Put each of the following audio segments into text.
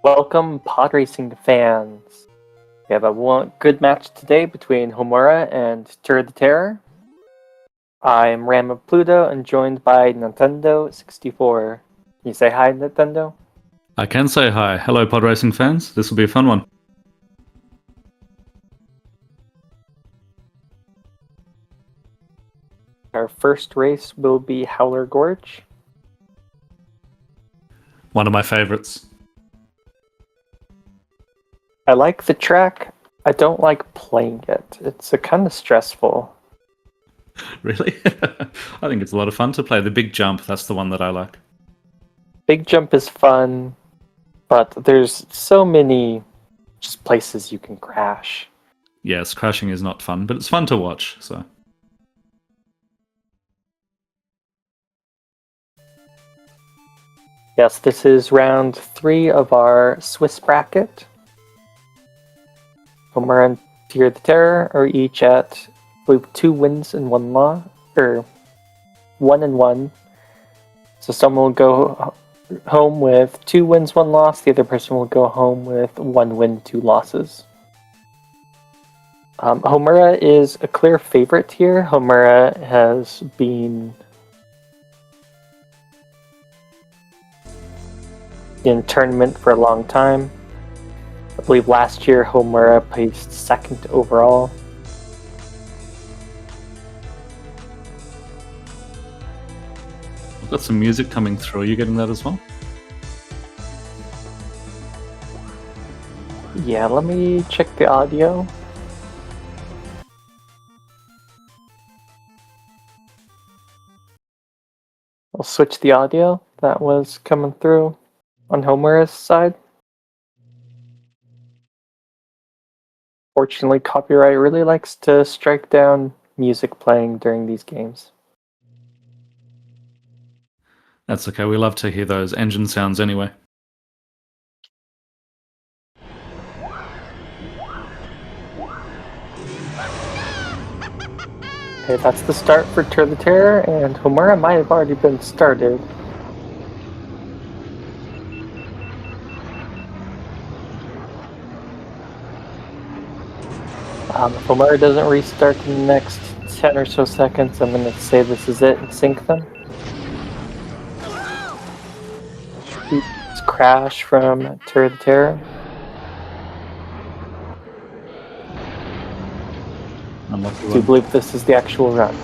Welcome, Podracing fans. We have a good match today between HOMURA and TirTheTerror. I'm Ram of Pluto and joined by Nintendo64. Can you say hi, Nintendo? I can say hi. Hello, Podracing fans. This will be a fun one. Our first race will be Howler Gorge. One of my favorites. I like the track. I don't like playing it. It's a kind of stressful. Really? I think it's a lot of fun to play. The big jump, that's the one that I like. Big jump is fun, but there's so many just places you can crash. Yes, crashing is not fun, but it's fun to watch, so. Yes, this is round 3 of our Swiss bracket. HOMURA and TirTheTerror are each at, I believe, 2 wins and 1 loss, or 1 and 1. So someone will go home with 2 wins, 1 loss. The other person will go home with 1 win, 2 losses. HOMURA is a clear favorite here. HOMURA has been in tournament for a long time. I believe last year HOMURA placed 2nd overall. I've got some music coming through. Are you getting that as well? Yeah, let me check the audio. I'll switch the audio that was coming through on HOMURA's side. Fortunately, copyright really likes to strike down music playing during these games. That's okay. We love to hear those engine sounds anyway. Okay, that's the start for TirTheTerror, and HOMURA might have already been started. If HOMURA doesn't restart in the next 10 or so seconds, I'm going to say this is it and sync them. It's Crash from TirTheTerror. Do you believe this is the actual run?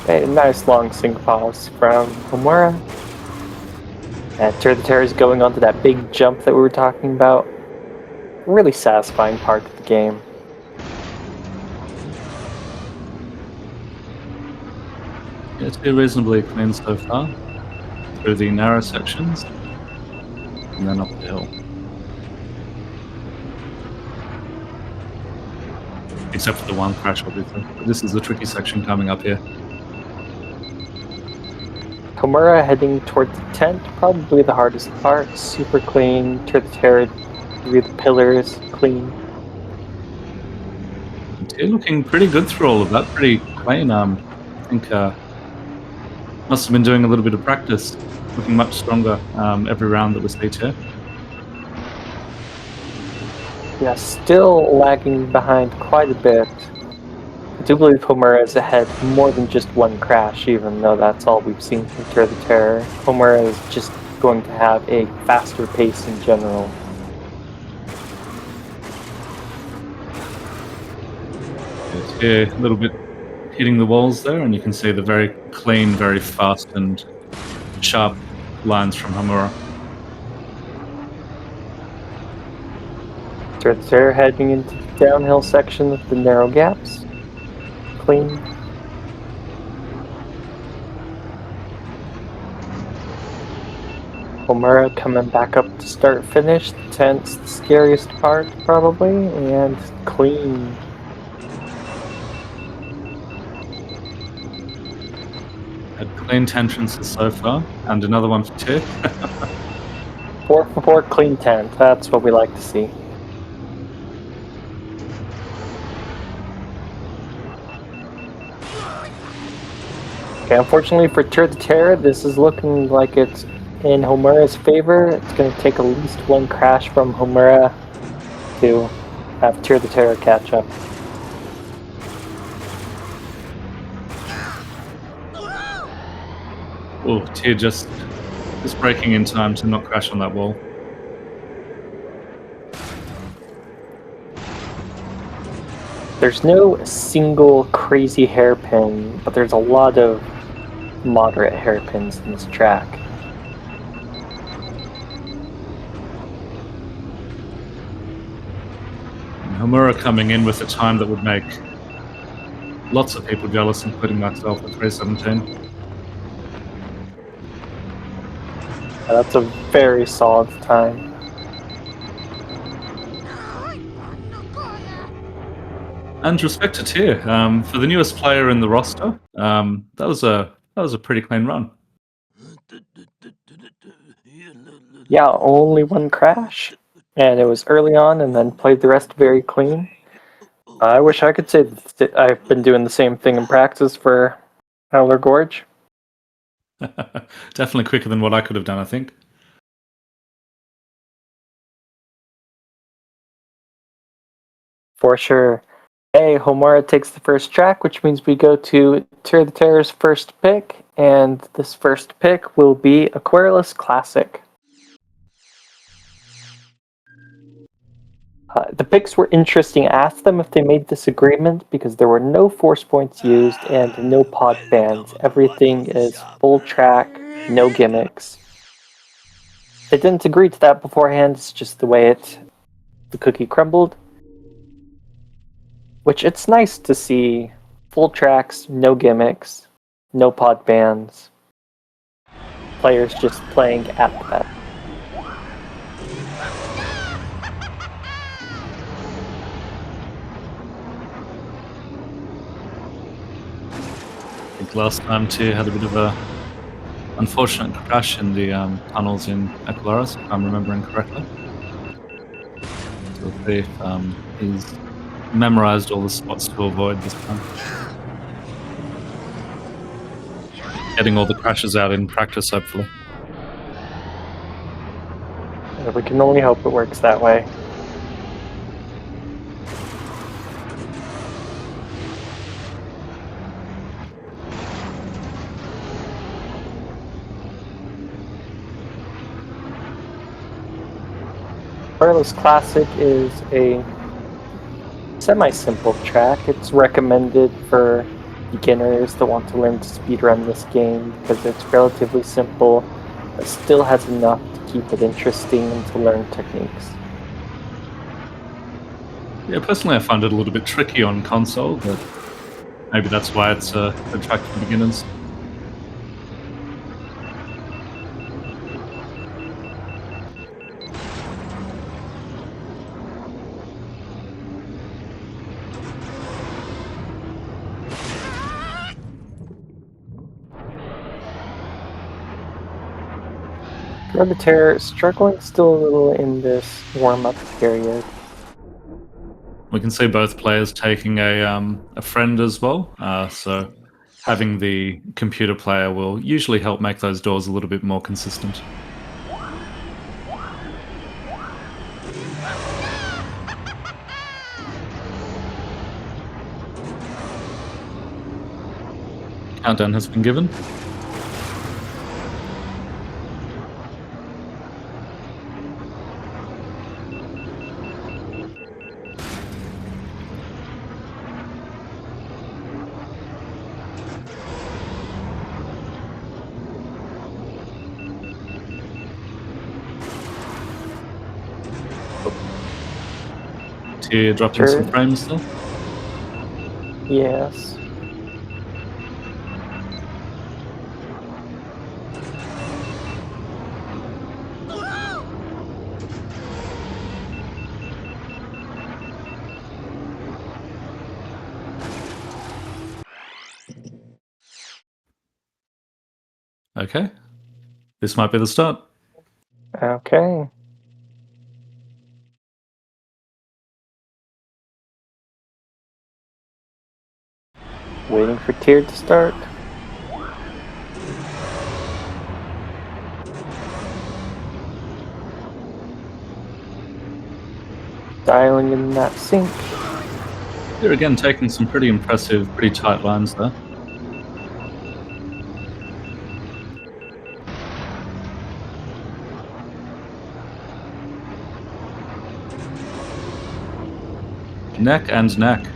A nice long sync pause from HOMURA. And TirTheTerror is going onto that big jump that we were talking about. Really satisfying part of the game. It's been reasonably clean so far. Through the narrow sections. And then up the hill. Except for the one crash, obviously. But this is the tricky section coming up here. HOMURA heading towards the tent, probably the hardest part. Super clean. TirTheTerror through the pillars, clean. They're looking pretty good through all of that. Pretty clean. I think must have been doing a little bit of practice. Looking much stronger every round that was here. Yeah, still lagging behind quite a bit. I do believe HOMURA is ahead more than just one crash, even though that's all we've seen from TirTheTerror. HOMURA is just going to have a faster pace in general. It's here a little bit hitting the walls there, and you can see the very clean, very fast and sharp lines from HOMURA. TirTheTerror heading into the downhill section with the narrow gaps. Clean. HOMURA coming back up to start finish. The tent's the scariest part, probably, and clean. Had clean entrances so far, and another one for Tir. 4 for 4 clean tent, that's what we like to see. Okay, unfortunately for TirTheTerror, this is looking like it's in HOMURA's favor. It's going to take at least one crash from HOMURA to have TirTheTerror catch up. Oh, Tyr just breaking in time to not crash on that wall. There's no single crazy hairpin, but there's a lot of moderate hairpins in this track. HOMURA coming in with a time that would make lots of people jealous, including myself at 3:17. That's a very solid time. And respect to Tyr, for the newest player in the roster, that was a pretty clean run. Yeah, only one crash, and it was early on, and then played the rest very clean. I wish I could say that I've been doing the same thing in practice for Howler Gorge. Definitely quicker than what I could have done, I think. For sure. Hey, HOMURA takes the first track, which means we go to TirTheTerror's first pick, and this first pick will be Aquilaris Classic. The picks were interesting. I asked them if they made this agreement because there were no force points used and no pod bans. Everything is full track, no gimmicks. They didn't agree to that beforehand, it's just the way the cookie crumbled. Which it's nice to see full tracks, no gimmicks, no pod bans. Players just playing at the best. I think last time Tyr had a bit of a unfortunate crash in the tunnels in Aquilaris, if I'm remembering correctly. So we'll see if he's memorized all the spots to avoid this time. Getting all the crashes out in practice, hopefully. We can only hope it works that way. Aquilaris Classic is a semi-simple track. It's recommended for beginners that want to learn to speedrun this game because it's relatively simple, but still has enough to keep it interesting and to learn techniques. Yeah, personally I find it a little bit tricky on console, but maybe that's why it's a track for beginners. TirTheTerror struggling still a little in this warm-up period. We can see both players taking a friend as well, so having the computer player will usually help make those doors a little bit more consistent. Countdown has been given. Tyr dropping some frames still. Yes. Okay. This might be the start. Okay. Waiting for Tyr to start. dialing in that sync. Here again, taking some pretty impressive, pretty tight lines there. Neck and neck.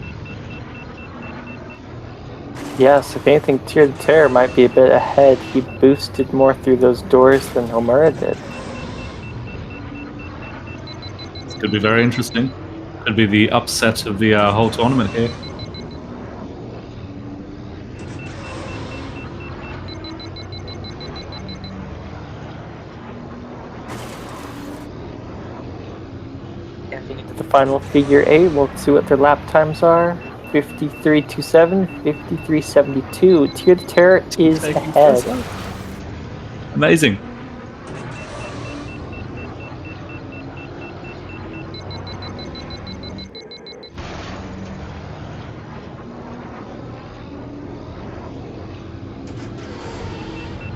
Yes, if anything, TirTheTerror might be a bit ahead. He boosted more through those doors than HOMURA did. This could be very interesting. Could be the upset of the whole tournament here. Getting into the final figure 8, we'll see what their lap times are. 53.27, 53.72. TirTheTerror is ahead. Amazing.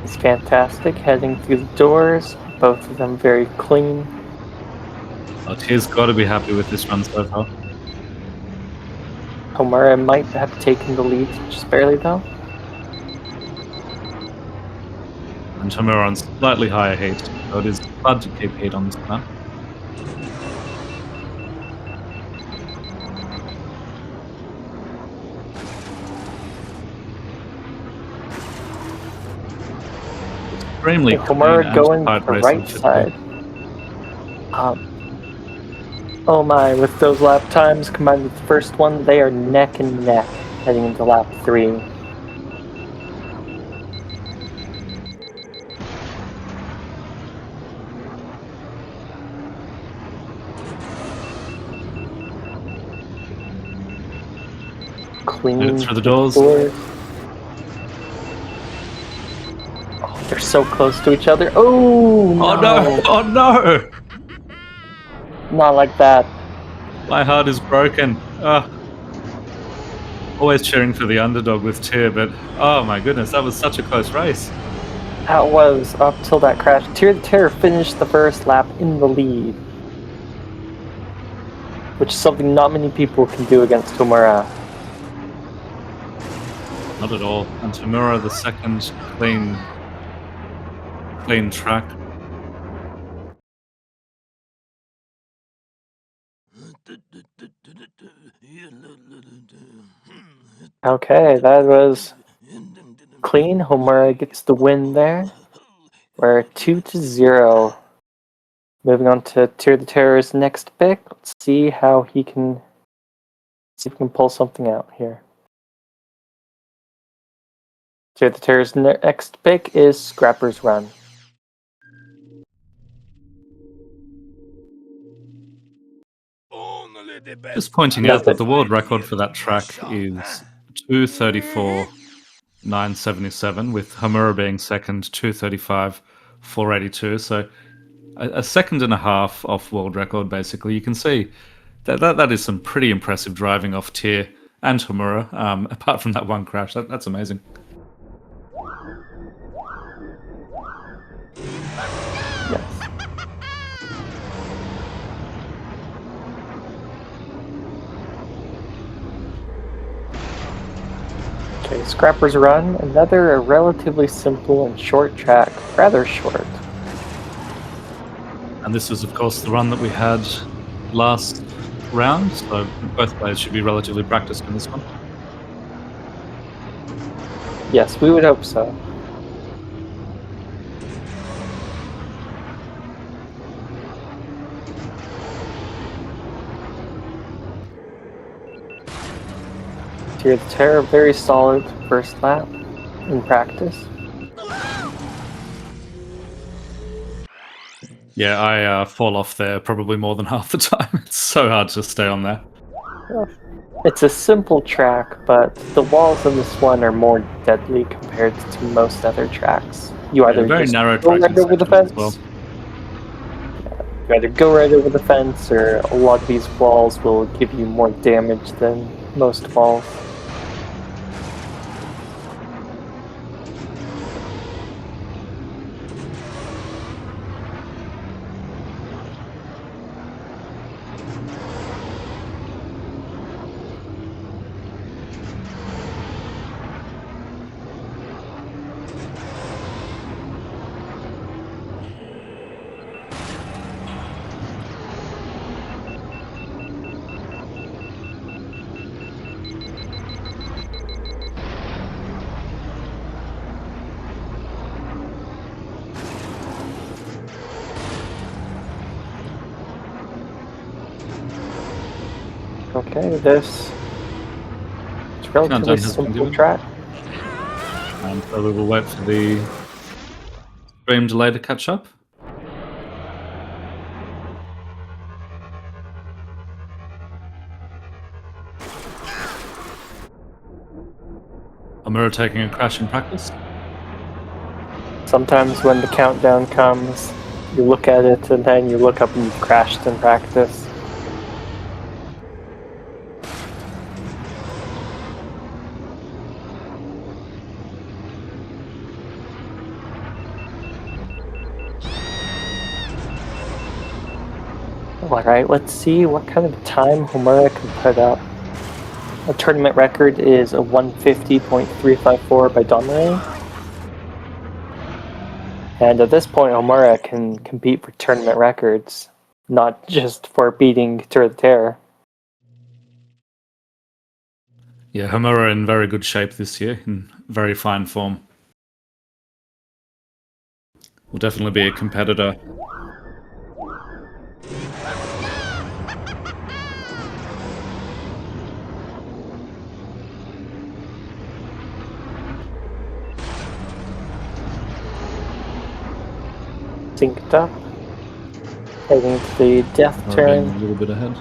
It's fantastic, heading through the doors, both of them very clean. Oh, Tier's got to be happy with this run so far. HOMURA might have taken the lead, just barely though. And HOMURA on slightly higher heat, so it is hard to keep heat on this map. Extremely HOMURA going to the right side. Oh my, with those lap times combined with the first one, they are neck and neck heading into lap 3. Clean through the doors. Oh, they're so close to each other. Oh no! Oh no! Oh no! Not like that. My heart is broken. Always cheering for the underdog with Tier, but oh my goodness, that was such a close race. That was up till that crash. TirTheTerror finished the first lap in the lead, which is something not many people can do against HOMURA. Not at all. And HOMURA, the second clean track. Okay, that was clean. HOMURA gets the win there. We're 2-0. Moving on to TirTheTerror's next pick. Let's see how he can pull something out here. TirTheTerror's next pick is Scrapper's Run. Just pointing out that the world record for that track is 2:34.977, with HOMURA being second, 2:35.482. So a second and a half off world record, basically. You can see that is some pretty impressive driving off Tier and HOMURA, apart from that one crash. That's amazing. Yes. Okay, Scrapper's Run, another relatively simple and short track, rather short. And this is, of course, the run that we had last round, so both players should be relatively practiced in this one. Yes, we would hope so. TirTheTerror, very solid first lap in practice. Yeah, I fall off there probably more than half the time. It's so hard to stay on there. It's a simple track, but the walls in this one are more deadly compared to most other tracks. You either very just narrow go right over the fence, well. you either go right over the fence, or a lot of these walls will give you more damage than most walls. Okay, this is relatively Countdown has been simple given. track. And so we will wait for the stream delay to catch up. HOMURA taking a crash in practice. Sometimes when the countdown comes, you look at it and then you look up and you've crashed in practice. Alright, let's see what kind of time HOMURA can put up. The tournament record is a 150.354 by Domare. And at this point, HOMURA can compete for tournament records, not just for beating TirTheTerror. Yeah, HOMURA in very good shape this year, in very fine form. Will definitely be a competitor. Synced up. Heading to the death HOMURA turn. being a little bit ahead.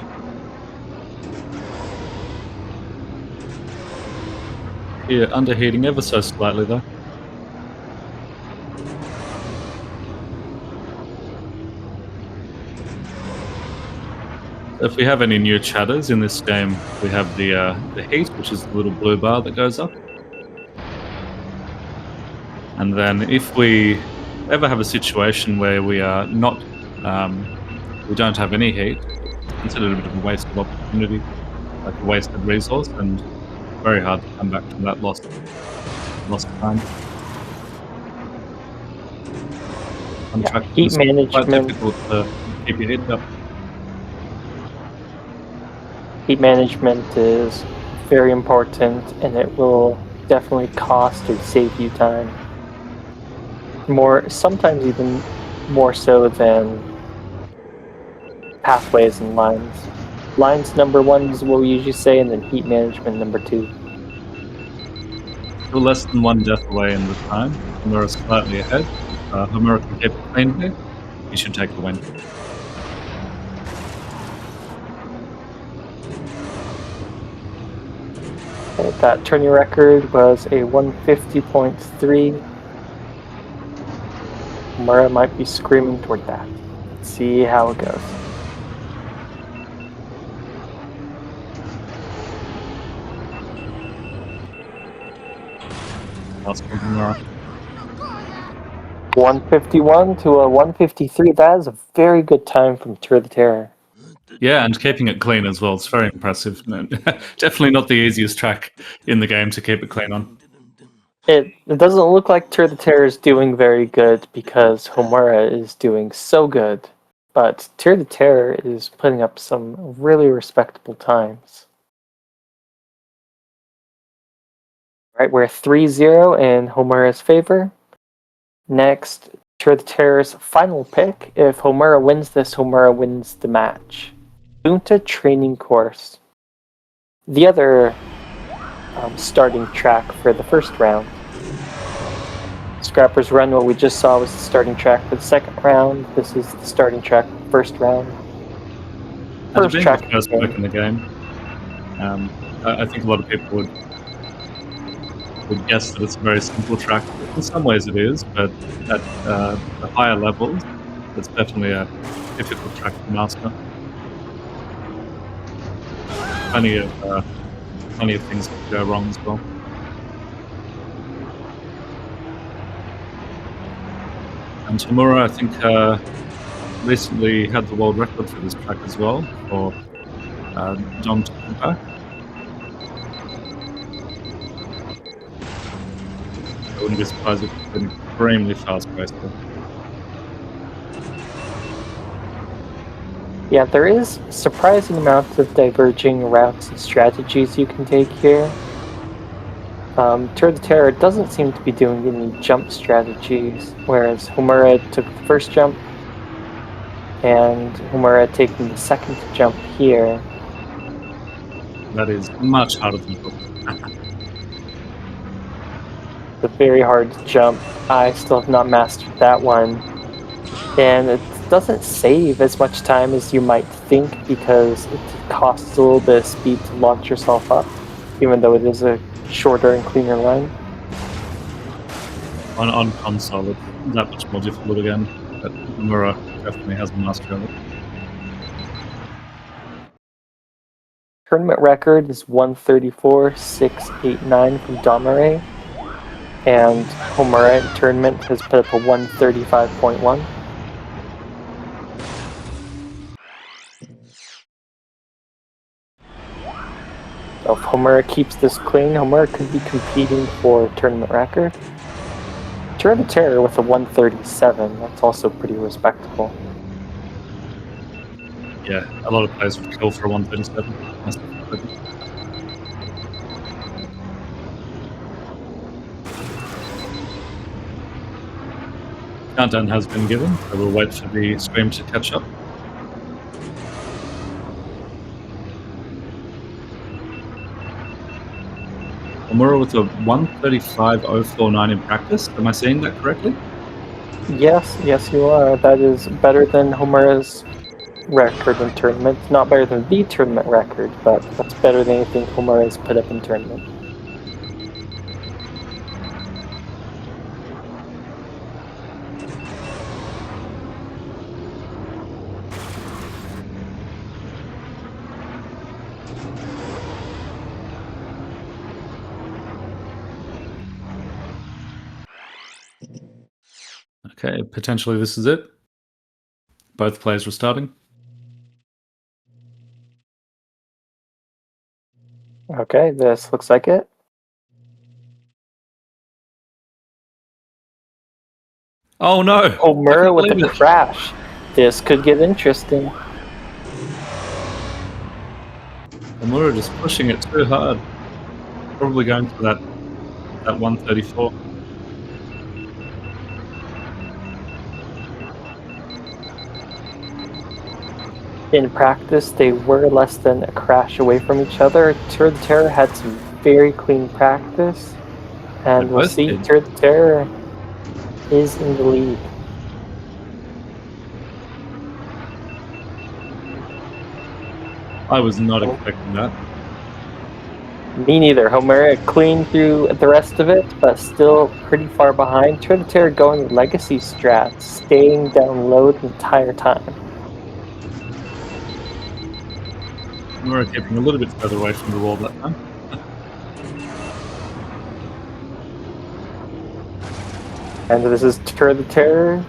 Here, underheating ever so slightly though. If we have any new chatters in this game, we have the heat, which is the little blue bar that goes up. And then if we ever have a situation where we are not, we don't have any heat, it's considered a bit of a waste of opportunity, like a wasted resource, and very hard to come back from that lost time. Yeah, heat It's quite management. difficult to keep your heat up. Heat management is very important, and it will definitely cost or save you time. Sometimes even more so than pathways and lines. Lines number 1 is what we usually say, and then heat management number 2. Still less than 1 death away in the time. HOMURA slightly ahead. HOMURA can keep it clean here. He should take the win. That tourney record was a 150.3. HOMURA might be screaming toward that. Let's see how it goes. Last from HOMURA. 151 to a 153. That is a very good time from TirTheTerror. Yeah, and keeping it clean as well. It's very impressive. No, definitely not the easiest track in the game to keep it clean on. It doesn't look like TirTheTerror is doing very good because HOMURA is doing so good. But TirTheTerror is putting up some really respectable times. Right, we're 3-0 in HOMURA's favor. Next, TirTheTerror's final pick. If HOMURA wins this, HOMURA wins the match. Boonta training course. The other starting track for the first round. Scrapper's Run, what we just saw, was the starting track for the second round. This is the starting track for the first round. First track the first pick in the game. I think a lot of people would guess that it's a very simple track. In some ways it is, but at the higher levels, it's definitely a difficult track to master. Plenty of things that could go wrong as well. And HOMURA, I think, recently had the world record for this track as well, for Dom to come back. wouldn't be surprised if it's an extremely fast race. Yeah, there is a surprising amount of diverging routes and strategies you can take here. TirTheTerror doesn't seem to be doing any jump strategies, whereas HOMURA took the first jump, and HOMURA taking the second jump here. That is much harder than before. It's a very hard jump. I still have not mastered that one. And it doesn't save as much time as you might think because it costs a little bit of speed to launch yourself up, even though it is a shorter and cleaner line. On console, it's that much more difficult again, but HOMURA definitely has mastery of it. Tournament record is 134.689 from Domare, and HOMURA in tournament has put up a 135.1. So if HOMURA keeps this clean, HOMURA could be competing for tournament record. TirTheTerror with a 137, that's also pretty respectable. Yeah, a lot of players would kill for a 137. That's definitely. Countdown has been given, so we'll wait for the stream to catch up. HOMURA with a 135.049 in practice. Am I saying that correctly? Yes, you are. That is better than HOMURA's record in tournament. Not better than the tournament record, but that's better than anything HOMURA has put up in tournament. Okay, potentially this is it. Both players restarting. Okay, this looks like it. Oh no! HOMURA with a crash. This could get interesting. HOMURA just pushing it too hard. Probably going for that 134. In practice, they were less than a crash away from each other. TirTheTerror had some very clean practice, and we'll see TirTheTerror is in the lead. I was not expecting that. Me neither. HOMURA clean through the rest of it, but still pretty far behind. TirTheTerror going legacy strats, staying down low the entire time. HOMURA keeping a little bit further away from the wall that time. And this is TirTheTerror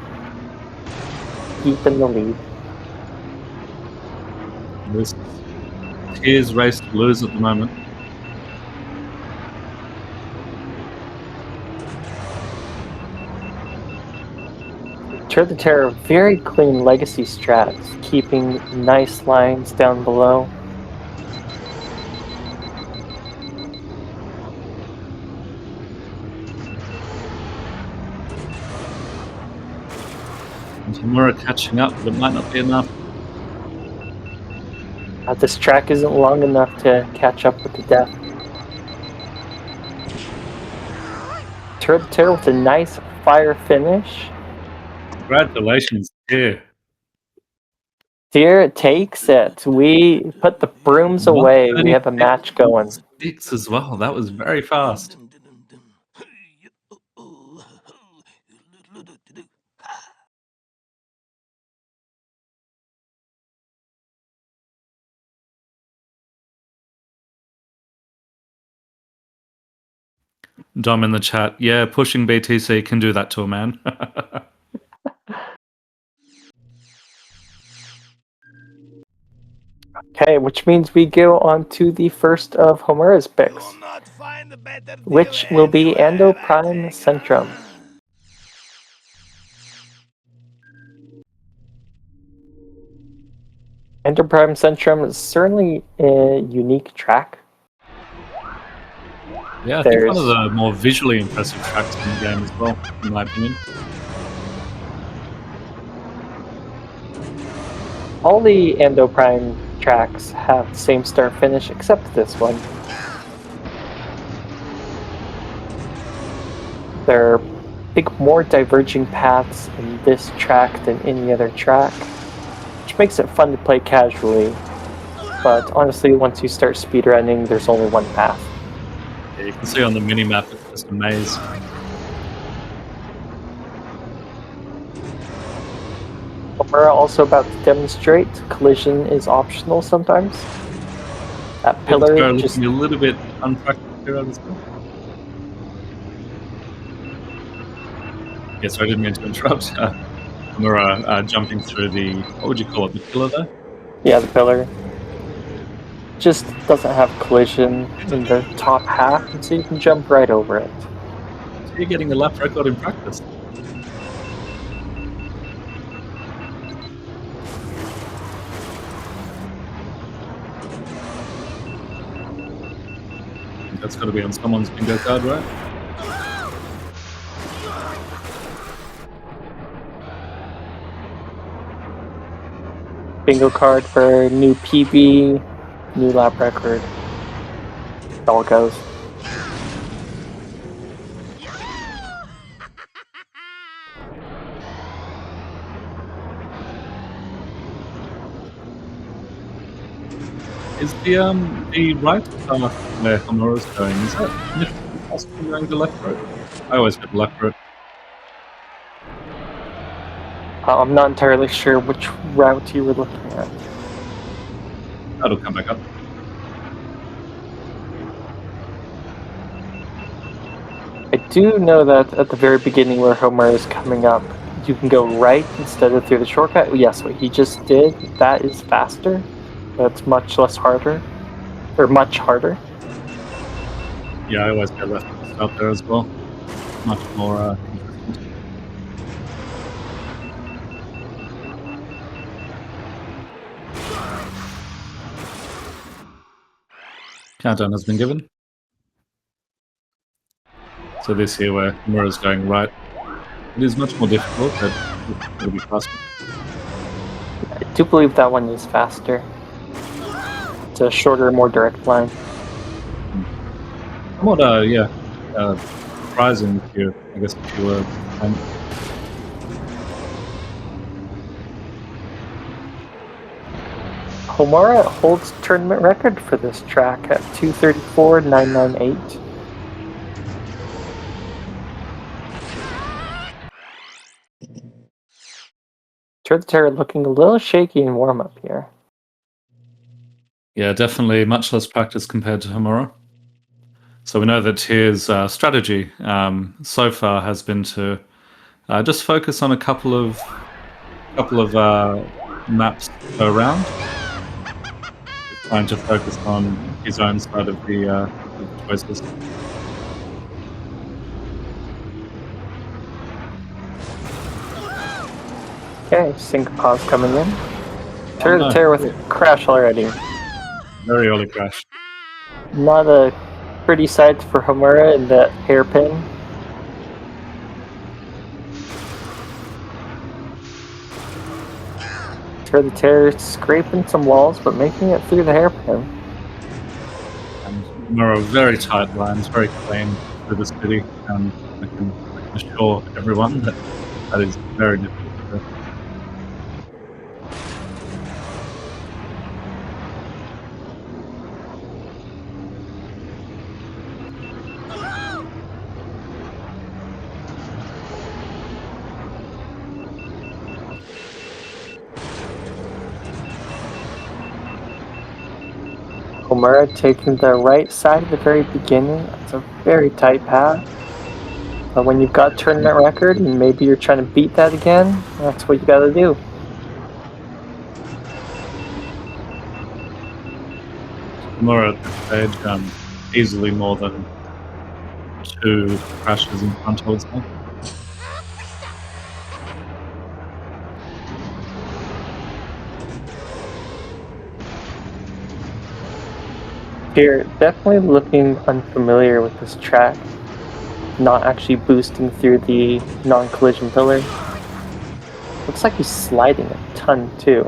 keeping the lead. This is race to lose at the moment. TirTheTerror very clean legacy strats, keeping nice lines down below. And HOMURA catching up, but it might not be enough. This track isn't long enough to catch up with the death. TirTheTerror with a nice fire finish. Congratulations, Tyr. Tyr takes it. We put the brooms away. We have a match going. 6 as well. That was very fast. Dom in the chat. Yeah, pushing BTC can do that to a man. Okay, which means we go on to the first of HOMURA's picks, which will be Ando Prime Centrum. Ando Prime Centrum is certainly a unique track. Yeah, I think one of the more visually impressive tracks in the game as well, in my opinion. All the Ando Prime tracks have the same start finish except this one. There are more diverging paths in this track than any other track, which makes it fun to play casually. But honestly, once you start speedrunning, there's only one path. Yeah, you can see on the minimap it's just a maze. We're also about to demonstrate collision is optional sometimes. That pillar just looking a little bit unpractical here as well. Yeah, sorry, I didn't mean to interrupt. HOMURA jumping through the, what would you call it, the pillar there? Yeah, the pillar. Just doesn't have collision in the top half, and so you can jump right over it. So you're getting a lap record in practice. That's got to be on someone's bingo card, right? Bingo card for new PB, new lap record. It all goes. Is the right path where HOMURA's going, is that significantly faster than going the left road? I always go the left road. I'm not entirely sure which route you were looking at. That'll come back up. I do know that at the very beginning where HOMURA is coming up, you can go right instead of through the shortcut. Yes, what he just did, that is faster. That's much less harder. Or much harder. Yeah, I always go left out there as well. Much more consistent. Countdown has been given. So this here where HOMURA's going right, it is much more difficult, but it'll be faster. I do believe that one is faster. It's a shorter, more direct line. Somewhat, surprising if you, I guess, if you were. HOMURA holds tournament record for this track at 234.998. TirTheTerror looking a little shaky in warm-up here. Yeah, definitely much less practice compared to HOMURA. So we know that his strategy so far has been to just focus on a couple of maps per round, trying to focus on his own side of the choices. Okay, sync pause coming in. TirTheTerror with a crash already. Very early crash. Not a pretty sight for HOMURA in that hairpin. TirTheTerror scraping some walls, but making it through the hairpin. And HOMURA very tight lines, very clean through the city, and I can assure everyone that is very difficult to do. HOMURA taking the right side at the very beginning. It's a very tight path. But when you've got tournament record and maybe you're trying to beat that again, that's what you gotta do. HOMURA at this stage, easily more than 2 crashes in front, I would say. Here, definitely looking unfamiliar with this track. Not actually boosting through the non-collision pillar. Looks like he's sliding a ton too.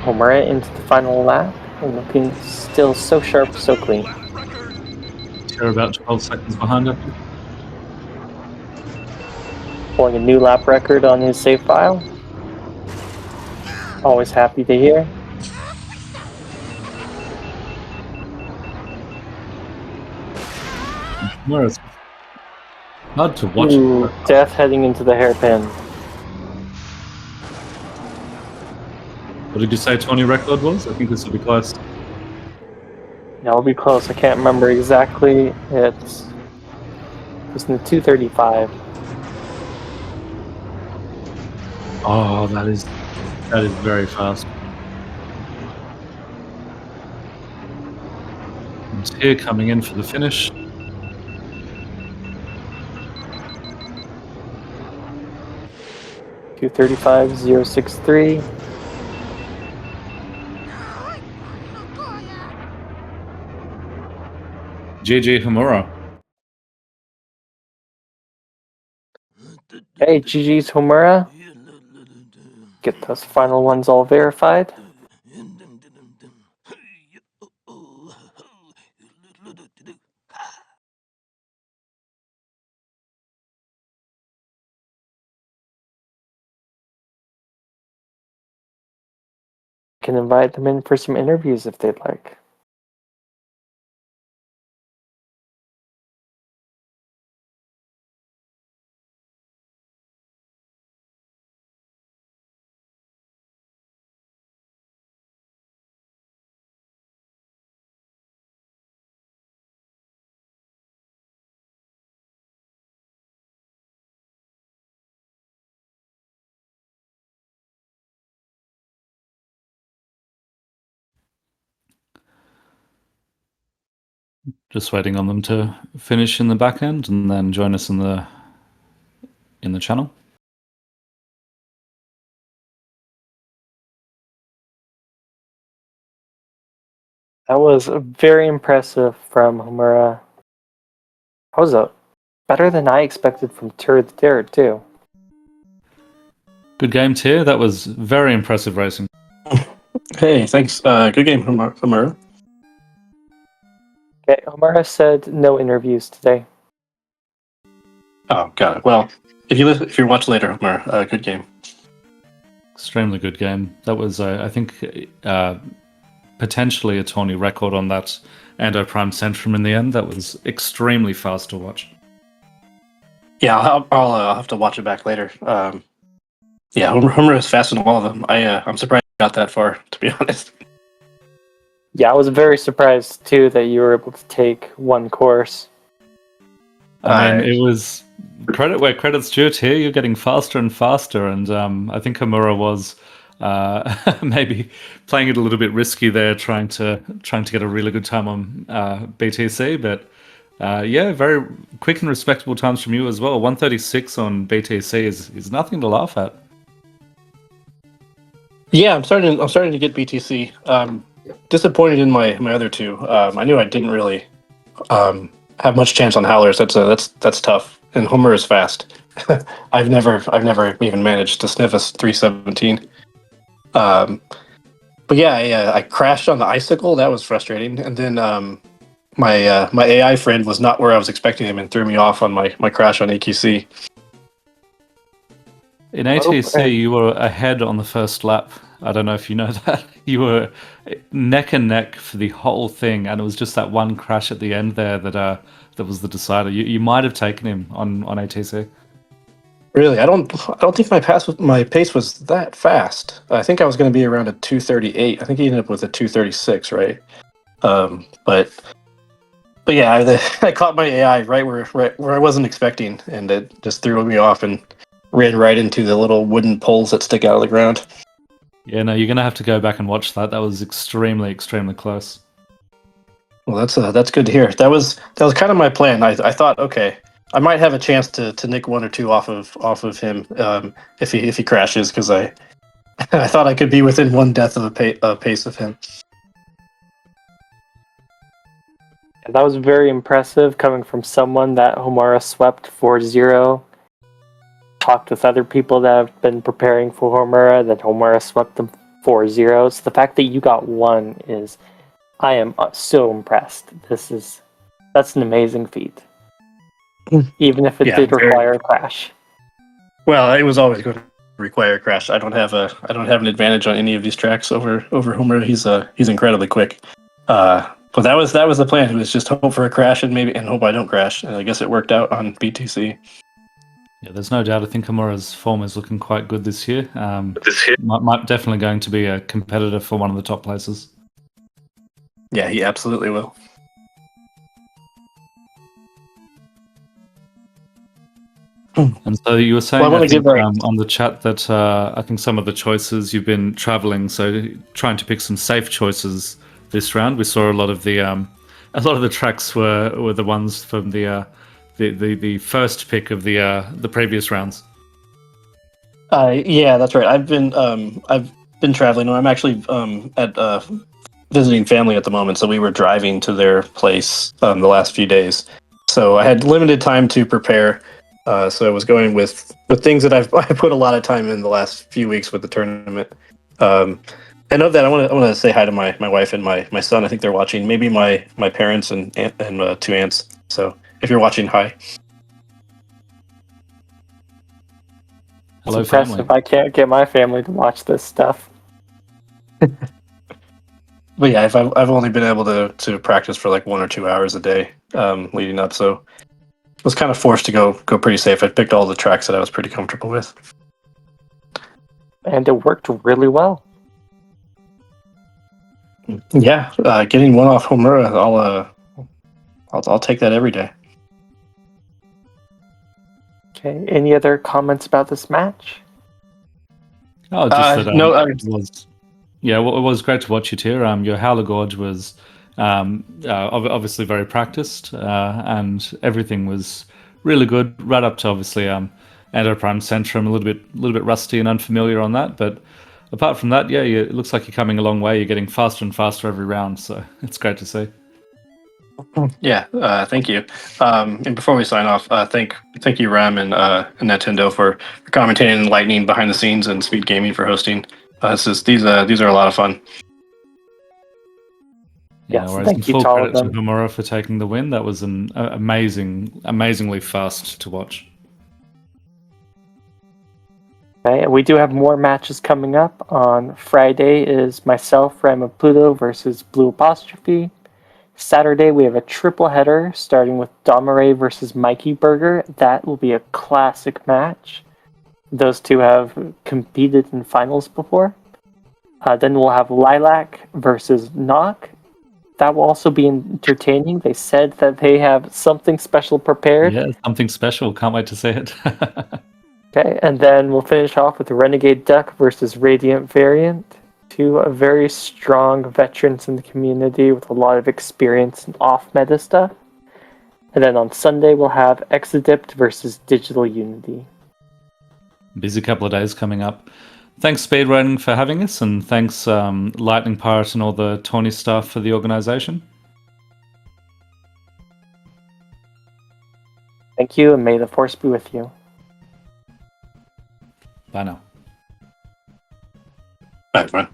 HOMURA into the final lap and looking still so sharp, so clean. They're about 12 seconds behind, I think. Pulling a new lap record on his save file. Always happy to hear. HOMURA's hard to watch. Ooh, Death heading into the hairpin. What did you say Tony record was? I think this will be close. Yeah, I'll be close. I can't remember exactly. It's in the 2:35. Oh, that is very fast. And here coming in for the finish. $2:35.063. GG HOMURA. Hey, GG's HOMURA. Get those final ones all verified. Can invite them in for some interviews if they'd like. Just waiting on them to finish in the back end and then join us in the channel. That was very impressive from HOMURA. That was better than I expected from TirTheTerror too. Good game, Tyr. That was very impressive racing. Hey, thanks. Good game, HOMURA. Okay, HOMURA said no interviews today. Oh, got it. Well, if you watch later, HOMURA, good game. Extremely good game. That was, I think, potentially a Tony record on that Ando Prime Centrum in the end. That was extremely fast to watch. Yeah, I'll have to watch it back later. Yeah, HOMURA is fast in all of them. I'm surprised I got that far, to be honest. Yeah, I was very surprised too that you were able to take one course. I mean, it was credit where credit's due. Here, you're getting faster and faster, and I think HOMURA was maybe playing it a little bit risky there, trying to get a really good time on BTC. But yeah, very quick and respectable times from you as well. 136 on BTC is nothing to laugh at. Yeah, I'm starting to get BTC. Disappointed in my other two. I knew I didn't really have much chance on Howlers. That's tough. And HOMURA is fast. I've never even managed to sniff a 317. But yeah, I crashed on the icicle. That was frustrating. And then my AI friend was not where I was expecting him and threw me off on my crash on AQC. In ATC, you were ahead on the first lap. I don't know if you know that. You were neck and neck for the whole thing, and it was just that one crash at the end there that was the decider. You might have taken him on ATC. Really, I don't think my pace was that fast. I think I was going to be around a 238. I think he ended up with a 236, right? But But yeah, I caught my AI right where I wasn't expecting, and it just threw me off and ran right into the little wooden poles that stick out of the ground. Yeah, no, you're gonna have to go back and watch that. That was extremely, extremely close. Well, that's good to hear. That was kind of my plan. I thought, okay, I might have a chance to nick one or two off of him if he crashes, because I I thought I could be within one death of a pace of him. And that was very impressive coming from someone that HOMURA swept 4-0. Talked with other people that have been preparing for HOMURA, that HOMURA swept them 4-0. So the fact that you got one is, I am so impressed. That's an amazing feat. Even if it did require a crash. Well, it was always going to require a crash. I don't have an advantage on any of these tracks over HOMURA. He's incredibly quick. But that was the plan. It was just hope for a crash and hope I don't crash. And I guess it worked out on BTC. Yeah, there's no doubt. I think HOMURA's form is looking quite good this year. Might definitely going to be a competitor for one of the top places. Yeah, he absolutely will. And so you were saying on the chat that I think some of the choices you've been traveling, so trying to pick some safe choices this round. We saw a lot of the tracks were the ones from the first pick of the previous rounds. Yeah, that's right. I've been traveling. I'm actually at visiting family at the moment, so we were driving to their place the last few days. So I had limited time to prepare. So I was going with things that I put a lot of time in the last few weeks with the tournament. And of that, I want to say hi to my wife and my son. I think they're watching. Maybe my parents and two aunts. So if you're watching, hi. Hello, it's impressive. family. I can't get my family to watch this stuff. But yeah, I've only been able to practice for like 1 or 2 hours a day leading up. So I was kind of forced to go pretty safe. I picked all the tracks that I was pretty comfortable with. And it worked really well. Yeah, getting one off HOMURA, I'll take that every day. Okay, any other comments about this match? Oh, just that no. it was. Yeah, well, it was great to watch you, Tyr. Your Howler Gorge was obviously very practiced, and everything was really good. Right up to obviously Ando Prime Centrum, a little bit rusty and unfamiliar on that, but apart from that, yeah, it looks like you're coming a long way. You're getting faster and faster every round, so it's great to see. Yeah, thank you. And before we sign off, thank you, Ram and Nintendo for commentating and Lightning behind the scenes, and Speed Gaming for hosting. These are a lot of fun. Yeah, Yes, no worries. thank And you full to all credit of to them. HOMURA for taking the win. That was an amazingly fast to watch. Okay, and we do have more matches coming up. On Friday is myself, Ram of Pluto, versus Blue Apostrophe. Saturday we have a triple header starting with Domare versus Mikey Burger. That will be a classic match. Those two have competed in finals before. Then we'll have Lilac versus Knock. That will also be entertaining. They said that they have something special prepared. Yeah, something special. Can't wait to see it. Okay, and then we'll finish off with Renegade Duck versus Radiant Variant. Two very strong veterans in the community with a lot of experience in off-meta stuff. And then on Sunday we'll have Exodipt versus Digital Unity. Busy couple of days coming up. Thanks, Speedrunning, for having us, and thanks, Lightning Pirate and all the Tawny staff for the organisation. Thank you, and may the Force be with you. Bye now. Bye, everyone.